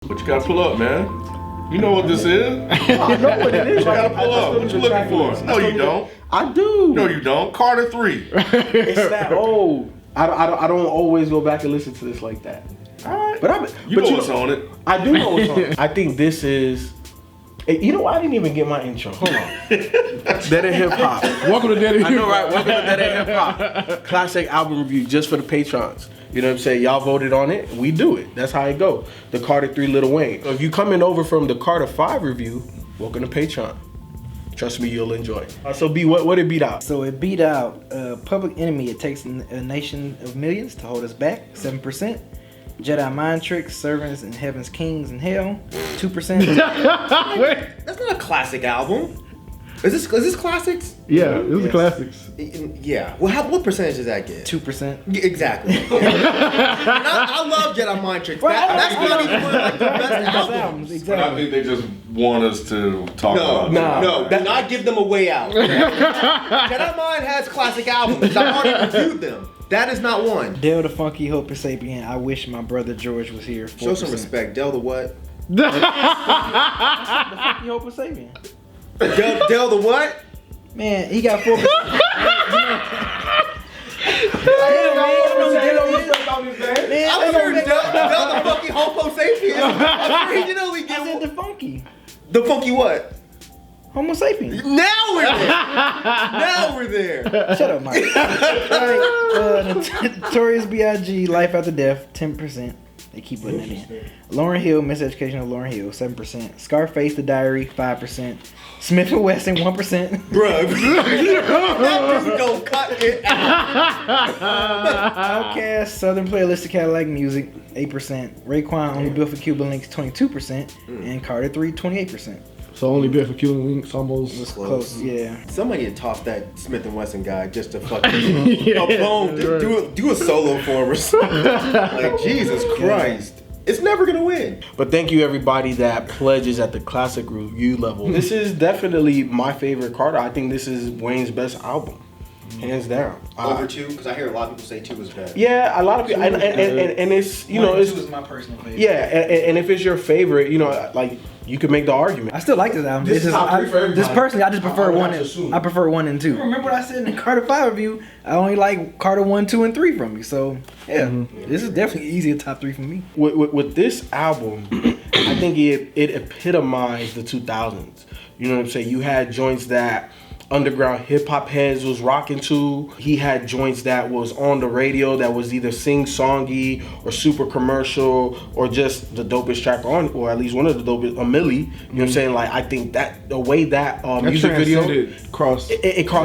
But you gotta pull up, man. You know what this is. I know what it is. You gotta pull up. What you looking for? No, you don't. I do. No, you don't. Carter 3. It's that old. I don't always go back and listen to this like that. Alright. But you know what's on it. I do know what's on it. I think this is. You know, I didn't even get my intro. Hold on. Dead End Hip Hop. Welcome to Dead End Hip Hop. I know, right? Welcome to Dead End Hip Hop. Classic album review just for the patrons. You know what I'm saying? Y'all voted on it. We do it. That's how it go. The Carter 3 Lil Wayne. So if you coming over from the Carter 5 review, welcome to Patreon. Trust me, you'll enjoy. So B, what it beat out? So it beat out Public Enemy. It takes a nation of millions to hold us back. 7%. Jedi Mind Tricks, Servants and Heaven's Kings in Hell. 2%. That's not a classic album. Is this classics? Yeah, this is the classics. Yeah. Well, what percentage does that get? 2%. Exactly. I love Jedi Mind Tricks. That's not even one of like, the best albums. Exactly. I think they just want us to talk about it. No. Do not give them a way out. Jedi Mind has classic albums. I've already reviewed them. That is not one. Del the Funky Hope Sapien. I wish my brother George was here. 4%. Show some respect. Del the what? The Funky Hope Sapien. Del the what? Man, he got 4%. I'm sure Del the Funky Homo Sapien. I'm sure he can only I get said the Funky. the funky what? Homo Sapien. Now we're there. Now we're there. Shut up, Mike. Notorious B.I.G. Life After Death, 10%. They keep putting that in. Lauryn Hill, Miseducation of Lauryn Hill, 7%. Scarface, The Diary, 5%. Smith & Wesson, 1%. Bruh. That dude don't cut it out. Outkast, Southern Playalistic Cadillac Music, 8%. Raekwon, Only Built for Cuban Links, 22%. And Carter 3, 28%. So only bit for killing links almost. Close, yeah. Somebody had tossed that Smith & Wesson guy just to fucking a bone. Do a solo for us. Like, Jesus Christ. It's never gonna win. But thank you everybody that pledges at the classic review level. This is definitely my favorite Carter. I think this is Wayne's best album. Hands down. Over 2? Because I hear a lot of people say 2 is better. Yeah, a lot of people, and it's, you know, it's, 2 is my personal favorite. yeah, and if it's your favorite, you know, like, you could make the argument. I still like this album. This It's is just, top 3 for everybody. just personally, I just prefer I would one. have to assume. I prefer 1 and 2. Remember what I said in the Carter 5 review? I only like Carter 1, 2, and 3 from you. So yeah, this is definitely easy top 3 for me. With this album, I think it epitomized the 2000s. You know what I'm saying? You had joints that underground hip hop heads was rocking to. He had joints that was on the radio that was either sing-songy or super commercial or just the dopest track on, or at least one of the dopest, a Millie. You know what I'm saying? Like, I think that the way that music video, it crossed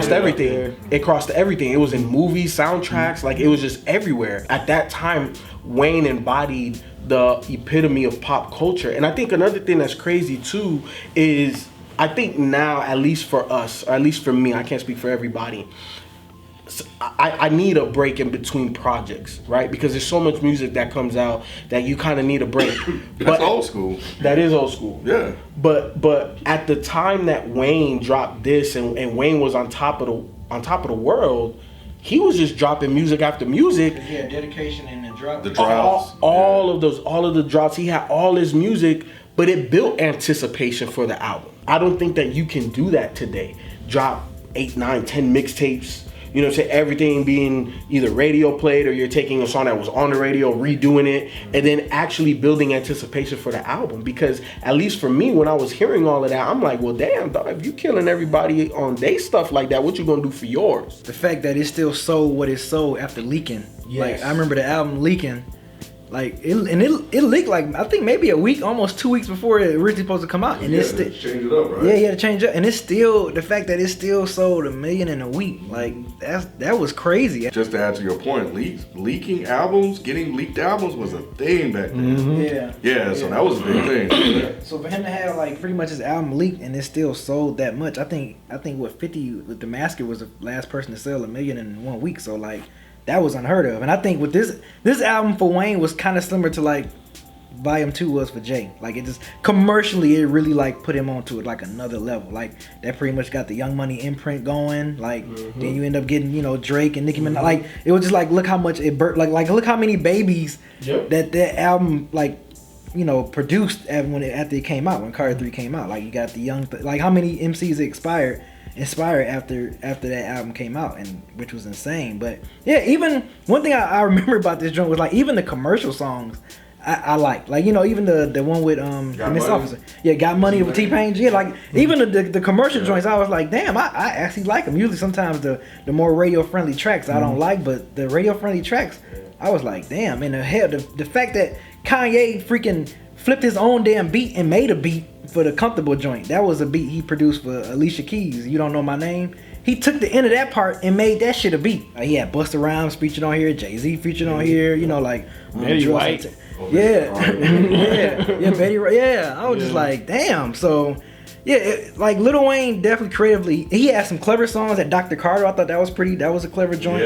everything. It crossed everything. It was in movies, soundtracks, like it was just everywhere. At that time, Wayne embodied the epitome of pop culture. And I think another thing that's crazy too is, I think now, at least for us, or at least for me, I can't speak for everybody, I need a break in between projects, right? Because there's so much music that comes out that you kind of need a break. That's old school. That is old school. Yeah. But at the time that Wayne dropped this and Wayne was on top of the world, he was just dropping music after music. Yeah, Dedication and the drop. The drops. All of the drops. He had all his music, but it built anticipation for the album. I don't think that you can do that today. Drop 8, 9, 10 mixtapes. You know what I'm saying? Everything being either radio played or you're taking a song that was on the radio, redoing it, and then actually building anticipation for the album. Because at least for me, when I was hearing all of that, I'm like, well, damn, dog, if you killing everybody on their stuff like that, what you gonna do for yours? The fact that it still sold what it sold after leaking. Yes. Like, I remember the album leaking. Like it leaked like I think maybe a week, almost 2 weeks before it originally supposed to come out, and it's still change it up, right? Yeah, you had to change it up, and it's still the fact that it still sold 1 million in a week. Like that was crazy. Just to add to your point, leaking albums, getting leaked albums was a thing back then. Yeah. So that was a big thing. So for him to have like pretty much his album leaked and it still sold that much, I think what 50 with the Masker was the last person to sell 1 million in 1 week. So like. That was unheard of. And I think with this album for Wayne was kind of similar to like Volume 2 was for Jay. Like it just commercially it really like put him onto it like another level. Like that pretty much got the Young Money imprint going. Like then you end up getting, you know, Drake and Nicki Minaj. Like it was just like look how much it burnt, like look how many babies that album like produced after it came out, when Carter 3 came out. Like you got the young, like how many MCs inspired after that album came out, and which was insane. But yeah, even one thing I remember about this joint was like even the commercial songs I like even the one with Miss Officer, Got Money with T-Pain, like even the commercial joints, I was like, damn, I actually like them. Usually sometimes the more radio friendly tracks I don't like, but the radio friendly tracks I was like, damn. And the fact that Kanye freaking flipped his own damn beat and made a beat for the Comfortable joint. That was a beat he produced for Alicia Keys, You Don't Know My Name. He took the end of that part and made that shit a beat. He had Busta Rhymes featured on here, Jay-Z featured on here, like Betty White. Betty White. Yeah, I was just like, damn. So like Lil Wayne definitely creatively, he had some clever songs at Dr. Carter. I thought that was a clever joint.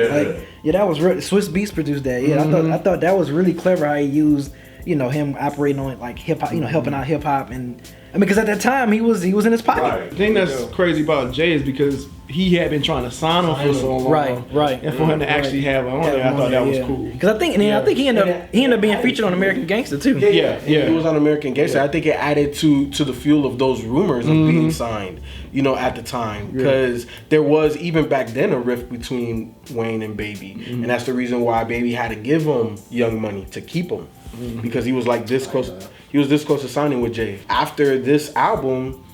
That was real. Swiss Beats produced that. I thought that was really clever how he used him operating on like hip hop, helping out hip hop. And I mean, because at that time he was in his pocket. Right. The thing that's crazy about Jay is because he had been trying to sign him for so long, right, and for him to actually have him on there, I thought that was cool. Because I think he ended up being featured on American Gangster too. Yeah. He was on American Gangster. I think it added to the fuel of those rumors of being signed, at the time, because there was even back then a rift between Wayne and Baby, and that's the reason why Baby had to give him Young Money to keep him, because he was like this close. He was this close to signing with Jay. After this album,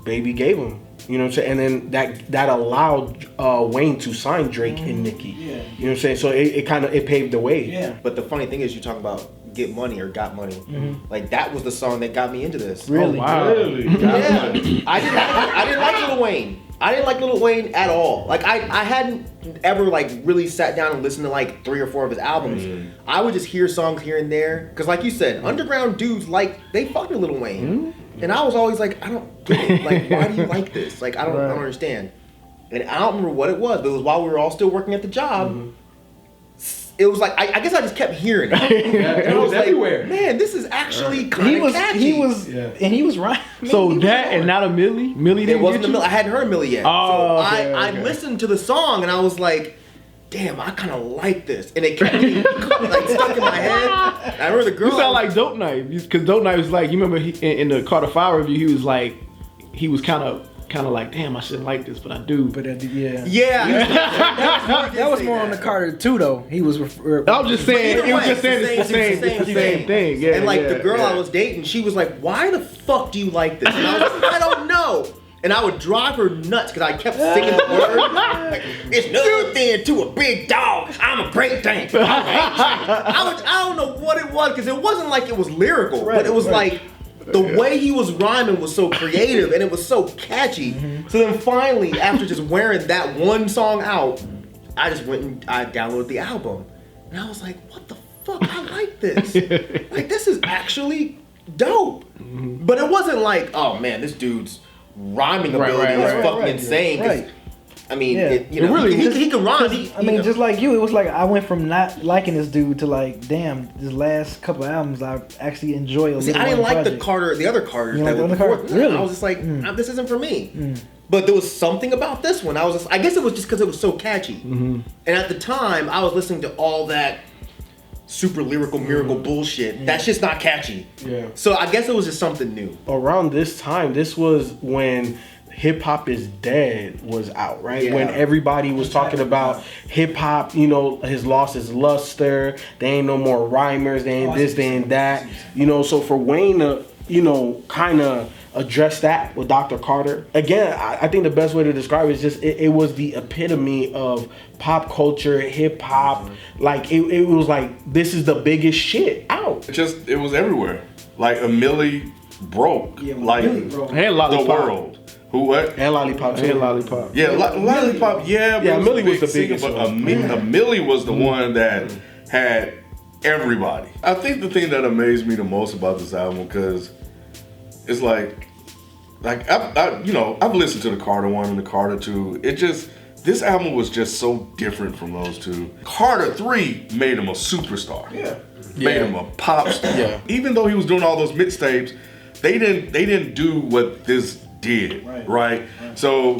Baby gave him. You know what I'm saying? And then that allowed Wayne to sign Drake and Nicki. You know what I'm saying? So it kind of paved the way. Yeah. But the funny thing is, you talk about Get Money or Got Money. Like that was the song that got me into this. Really? Oh, wow. Really? Yeah. I didn't like Lil Wayne. I didn't like Lil Wayne at all. Like I hadn't ever like really sat down and listened to like 3 or 4 of his albums. I would just hear songs here and there. Because like you said, underground dudes they fuck with Lil Wayne. And I was always like, I don't get it. Like, why do you like this? Like, I don't understand. And I don't remember what it was, but it was while we were all still working at the job. It was like, I guess I just kept hearing it. It was everywhere. Like, man, this is actually kind of catchy. He was right. So that and not a Millie? Millie didn't It wasn't get a you? Millie. I hadn't heard a Millie yet. Oh, so okay, I listened to the song and I was like, damn, I kind of like this. And it kept getting like stuck in my head. I remember the girl. You sound like Dope Knife, because Dope Knife was like, you remember in the Carter 5 review, he was like, he was kind of like, damn, I shouldn't like this, but I do. But Yeah. that was more on the Carter 2 though. He was. I was just saying, it was just saying it's the same thing. Yeah, and like the girl I was dating, she was like, why the fuck do you like this? And I was like, I don't know. And I would drive her nuts because I kept singing the word. Like, it's nothing to a big dog. I'm a great thing. I don't know what it was because it wasn't like it was lyrical, but it was like the way he was rhyming was so creative and it was so catchy. So then finally, after just wearing that one song out, I just went and I downloaded the album. And I was like, what the fuck? I like this. Like, this is actually dope. But it wasn't like, oh man, this dude's rhyming ability is fucking insane. Right. I mean, he can rhyme. Just like you, it was like I went from not liking this dude to like, damn, this last couple albums I actually enjoy. I didn't like the other Carters that were before. Really? I was just like, this isn't for me. But there was something about this one. I guess it was just because it was so catchy. And at the time, I was listening to all that super lyrical miracle bullshit. That's just not catchy. Yeah. So I guess it was just something new. Around this time, this was when Hip Hop Is Dead was out, right? Yeah. When everybody was talking about hip hop, his loss is luster. They ain't no more rhymers. They ain't this, they ain't that. So for Wayne to, kind of address that with Dr. Carter. Again, I think the best way to describe it is just it was the epitome of pop culture, hip hop. Like it was like, this is the biggest shit out. It was everywhere. Like a Millie broke like And the Lollipop. world. Who what? And Lollipop too. And Lollipop. Yeah, Lollipop. Yeah, but Millie was the big singer, biggest but one. a Millie was the one that had everybody. I think the thing that amazed me the most about this album, because it's like I've listened to the Carter 1 and the Carter 2. This album was just so different from those two. Carter 3 made him a superstar. Made him a pop star. Yeah. Even though he was doing all those mixtapes, they didn't do what this did, right? So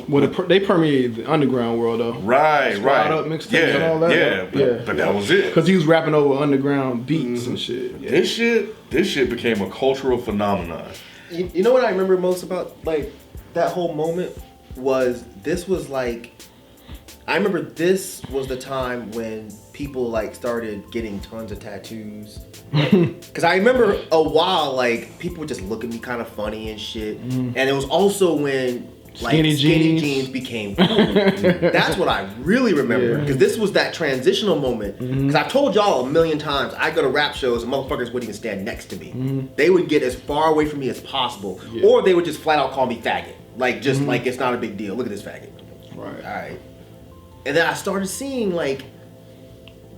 they permeated the underground world though. Right. Up, mixtape and all that. But that was it. Because he was rapping over underground beats and shit. Yeah. This shit became a cultural phenomenon. You know what I remember most about like that whole moment was this was like, I remember this was the time when people like started getting tons of tattoos. Because I remember a while like people would just look at me kind of funny and shit. And it was also when like skinny jeans became cool. That's what I really remember. Because this was that transitional moment. Because I told y'all a million times, I go to rap shows and motherfuckers wouldn't even stand next to me. They would get as far away from me as possible. Or they would just flat out call me faggot. Like just like it's not a big deal. Look at this faggot. Right. Alright. And then I started seeing like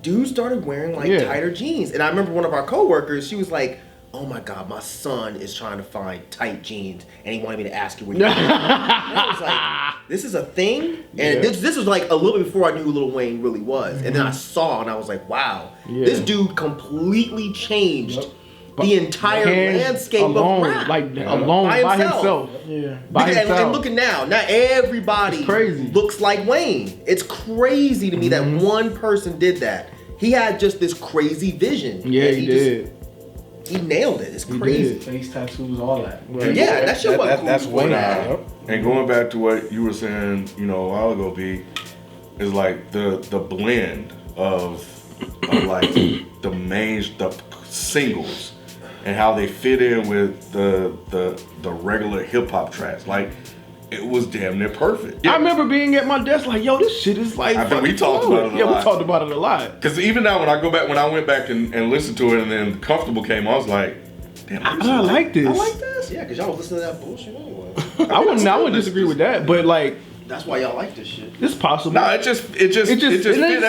dudes started wearing like tighter jeans. And I remember one of our coworkers, she was like, oh my God, my son is trying to find tight jeans and he wanted me to ask you what you and I was like, this is a thing? And this was like a little bit before I knew who Lil Wayne really was. And then I saw and I was like, wow, this dude completely changed the entire landscape of rap. Like alone by himself. And looking now everybody looks like Wayne. It's crazy to me that one person did that. He had just this crazy vision. Yeah, he did. He nailed it. It's crazy. Face tattoos, all that. Right. Yeah, that shit was cool. That's Wayne. And going back to what you were saying, you know, a while ago, B, is like the blend of like the singles and how they fit in with the regular hip hop tracks. Like it was damn near perfect. I remember being at my desk like, yo, this shit is like. I think we talked about it a lot. Yeah, we talked about it a lot. Because even now, when I went back and listened to it, and then Comfortable came, I was like, damn, I like this. I like this. Yeah, because y'all was listening to that bullshit anyway. I wouldn't disagree with that, but like. That's why y'all like this shit. It's possible. No, it just fit at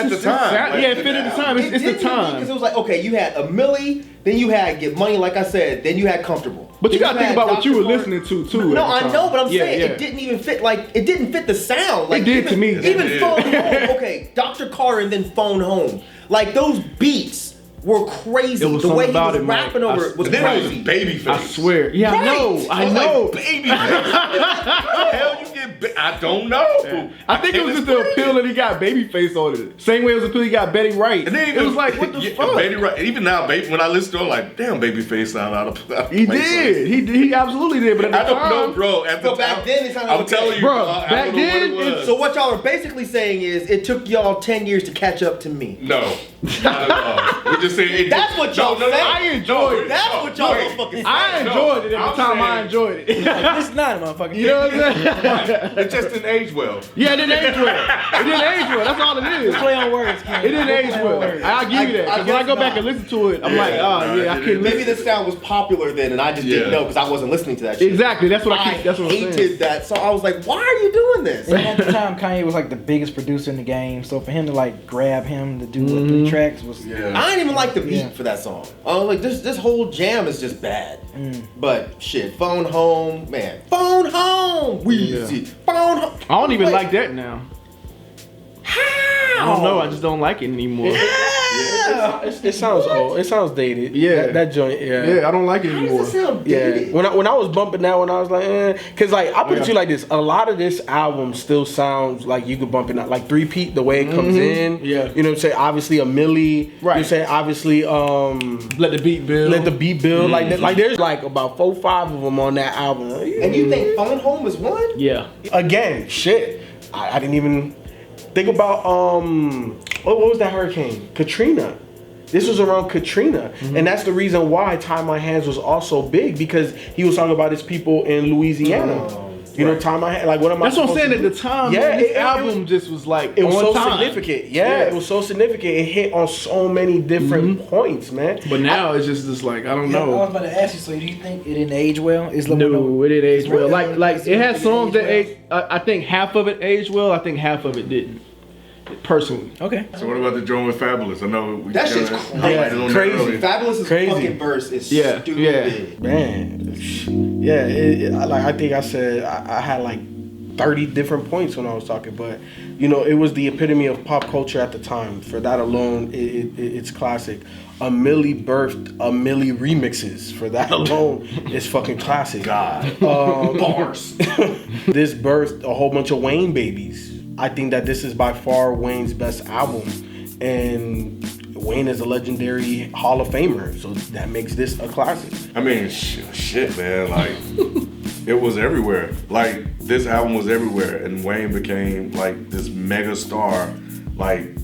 the time. Yeah, it fit at the time. It's the time. Because it was like, okay, you had a Millie, then you had Get Money, like I said, then you had Comfortable. But you gotta think about what you were listening to too. No, I know, but I'm saying it didn't even fit. Like it didn't fit the sound. Like it did to me. Even Phone Home. Okay, Dr. Carter and then Phone Home. Like those beats were crazy. The way he was rapping over it was crazy. Babyface. I swear. Yeah, right. I know. Like, Babyface. How the hell you get? I don't know. I think it was just the appeal that he got Babyface on it. Same way it was the appeal he got Betty Wright. And then it was like, what the fuck? Betty Wright. Even now, when I listen to it, I'm like, damn, Babyface sound out of He did. He absolutely did. But at the time, I don't know, bro. At the but back then, it sounded I'm telling you, bro. Back then, so what y'all are basically saying is, it took y'all 10 years to catch up to me. No, not at all. We're just saying. That's what y'all say. I enjoyed it. That's what y'all motherfucking say. I enjoyed it at the time. I enjoyed it. It's not a motherfucking. You know what I'm saying? It just didn't age well. Yeah, it didn't age well. It didn't age well. That's all it is. Play on words, Ken. It didn't age well. I'll give you that. Because when I go back and listen to it, I'm like, oh yeah, I couldn't. Maybe this sound was popular then, and I just didn't know because I wasn't listening to that shit. Exactly. That's what I hated that. So I was like, why are you doing this? And at the time, Kanye was like the biggest producer in the game. So for him to like grab him to do 3 tracks was. I didn't even like the beat for that song. I was like, this whole jam is just bad. But shit, Phone Home, man. Phone Home! Weezy. Phone Home. I don't even like that now. How? I don't know. I just don't like it anymore. Yeah. It sounds old. It sounds dated. Yeah. That joint. Yeah. Yeah, I don't like it anymore. How does it sound dated? Yeah. When I was bumping that one, I was like, because like I put it to you like this. A lot of this album still sounds like you could bump it out, like 3-peat the way it comes in. Yeah. You know what I'm saying? Obviously a Millie. Right. You know saying obviously Let the Beat Build. Like that. Like there's like about 4 or 5 of them on that album. And you think Phone Home is one? Yeah. Again, shit. I didn't even think about what was that hurricane? Katrina. This was around Katrina, and that's the reason why Tie My Hands was also big, because he was talking about his people in Louisiana. You know, Tie My Hands. Like, what am I? That's what I'm saying. At the time, yeah, this album just was like it was so time. significant. Yeah, it was so significant. It hit on so many different points, man. But now it's just like I don't know. I was about to ask you. So, do you think it didn't age well? No, it didn't age well. Like it had songs that aged. I think half of it aged well. I think half of it didn't. Personally. Okay. So what about the joint with Fabulous? I know that shit's crazy. Fabulous's fucking verse is stupid. Yeah. Man. Yeah. Like I think I said, I had like 30 different points when I was talking, but you know, it was the epitome of pop culture at the time. For that alone, it's classic. A Millie birthed a Millie remixes. For that alone, it's fucking classic. God. Bars. This birthed a whole bunch of Wayne babies. I think that this is by far Wayne's best album, and Wayne is a legendary Hall of Famer, so that makes this a classic. I mean, shit, man. Like, it was everywhere. Like, this album was everywhere, and Wayne became like this mega star. Like,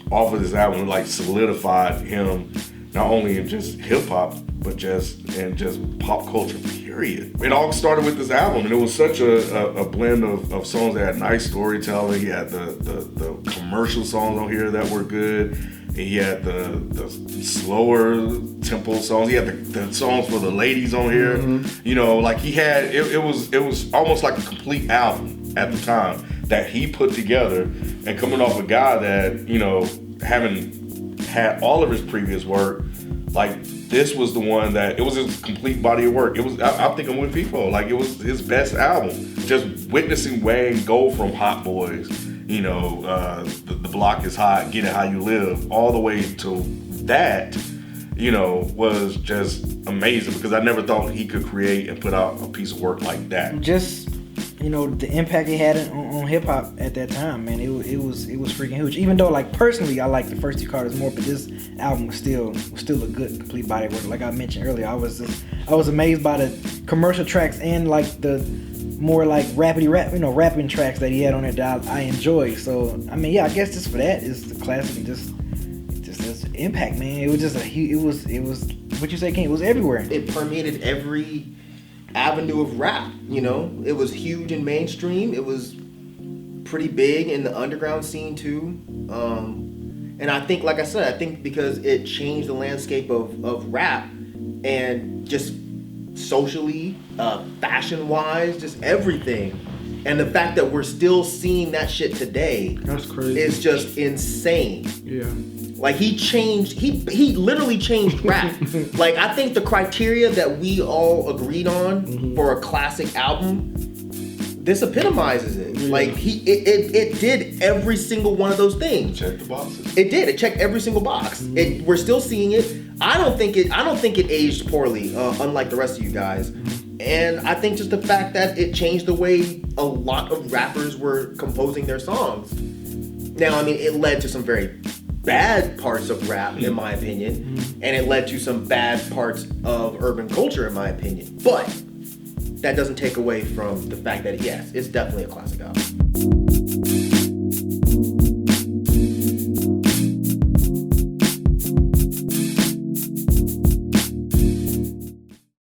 off of this album, like solidified him not only in just hip hop, but just pop culture. Period. It all started with this album, and it was such a blend of songs that had nice storytelling. He had the commercial songs on here that were good. He had the slower tempo songs. He had the songs for the ladies on here. Mm-hmm. You know, like he had it was almost like a complete album at the time that he put together. And coming off a guy that, you know, having had all of his previous work, like this was the one that it was his complete body of work. It was I think I'm with Feefo. Like it was his best album. Just witnessing Wayne go from Hot Boys, you know, the block is hot, get it how you live, all the way to that, you know, was just amazing because I never thought he could create and put out a piece of work like that. Just, you know, the impact it had on hip hop at that time, man, it was freaking huge. Even though, like, personally, I like the first two Carters more, but this album was still a good complete body of work. Like I mentioned earlier, I was amazed by the commercial tracks and like the more like rapping tracks that he had on it that I enjoy. So I mean, yeah, I guess just for that is the classic and just this impact, man. It was just it was what you say, King. It was everywhere. It permeated every avenue of rap. You know, it was huge in mainstream. It was pretty big in the underground scene too. And I think, like I said, I think because it changed the landscape of rap and just socially, fashion-wise, just everything. And the fact that we're still seeing that shit today, that's crazy. Is just insane. Yeah. Like he literally changed rap. Like I think the criteria that we all agreed on for a classic album, this epitomizes it. Yeah. Like it did every single one of those things. Check the boxes. It did. It checked every single box. We're still seeing it. I don't think it aged poorly, unlike the rest of you guys. And I think just the fact that it changed the way a lot of rappers were composing their songs. Now, I mean, it led to some very bad parts of rap, in my opinion, and it led to some bad parts of urban culture, in my opinion. But that doesn't take away from the fact that, yes, it's definitely a classic album.